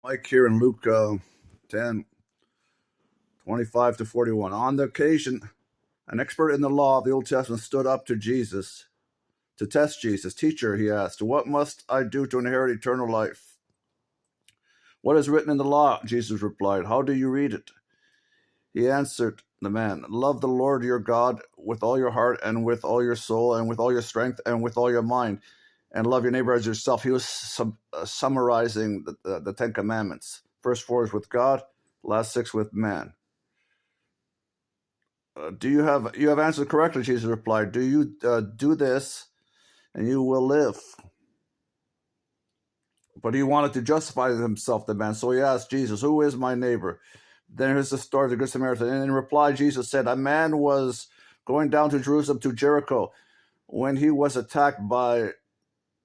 Mike here in Luke 10, 25 to 41. On the occasion, an expert in the law of the Old Testament stood up to Jesus to test Jesus. Teacher, he asked, what must I do to inherit eternal life? What is written in the law? Jesus replied. How do you read it? He answered the man, love the Lord your God with all your heart and with all your soul and with all your strength and with all your mind, and love your neighbor as yourself. He was summarizing the Ten Commandments. First four is with God, last six with man. You have answered correctly, Jesus replied. Do you do this, and you will live. But he wanted to justify himself, the man. So he asked Jesus, who is my neighbor? Then here's the story of the Good Samaritan. And in reply, Jesus said, a man was going down to Jerusalem, to Jericho, when he was attacked by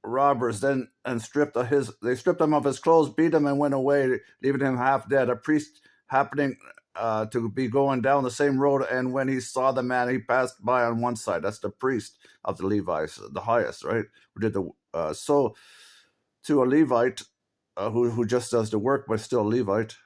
robbers. They stripped him of his clothes, beat him, and went away, leaving him half dead. A priest happening to be going down the same road, and when he saw the man, he passed by on one side. That's the priest of the Levites, the highest, right? Who did so to a Levite who just does the work, but still a Levite,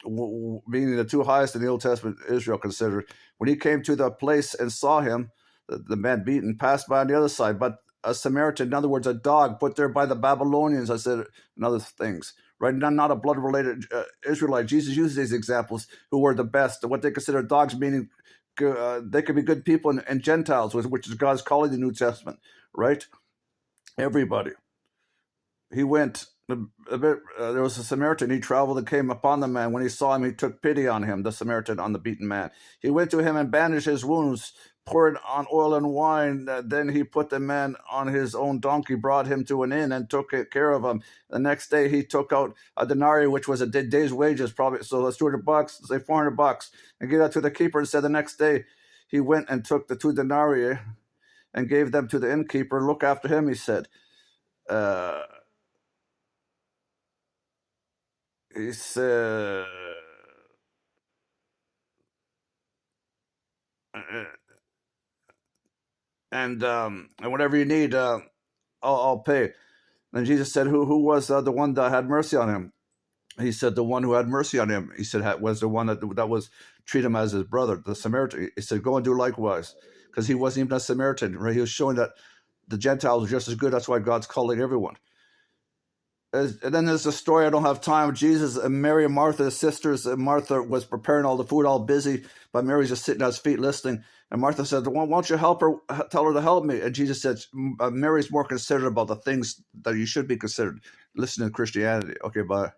meaning the two highest in the Old Testament Israel considered. When he came to the place and saw him, the man beaten, passed by on the other side. But a Samaritan, in other words, a dog put there by the Babylonians, I said, and other things, right? Not a blood-related Israelite. Jesus uses these examples who were the best, what they consider dogs, meaning they could be good people and Gentiles, which is God's calling the New Testament, right? Everybody. He went there was a Samaritan. He traveled and came upon the man. When he saw him, he took pity on him, the Samaritan, on the beaten man. He went to him and bandaged his wounds, poured on oil and wine. Then he put the man on his own donkey, brought him to an inn, and took care of him. The next day, he took out a denarius, which was a day's wages, probably. So that's $200, say $400, and gave that to the keeper. And said the next day, he went and took the 2 denarii and gave them to the innkeeper. Look after him, he said. He said, and whatever you need, I'll pay. And Jesus said, who was the one that had mercy on him? He said, the one who had mercy on him. He said, was the one that was treat him as his brother, the Samaritan. He said, go and do likewise, because he wasn't even a Samaritan. Right? He was showing that the Gentiles were just as good. That's why God's calling everyone. And then there's the story, I don't have time. Jesus and Mary and Martha, his sisters, and Martha was preparing all the food, all busy, but Mary's just sitting at his feet listening. And Martha said, why don't you help her, tell her to help me? And Jesus said, Mary's more considerate about the things that you should be considered. Listen to Christianity. Okay, bye.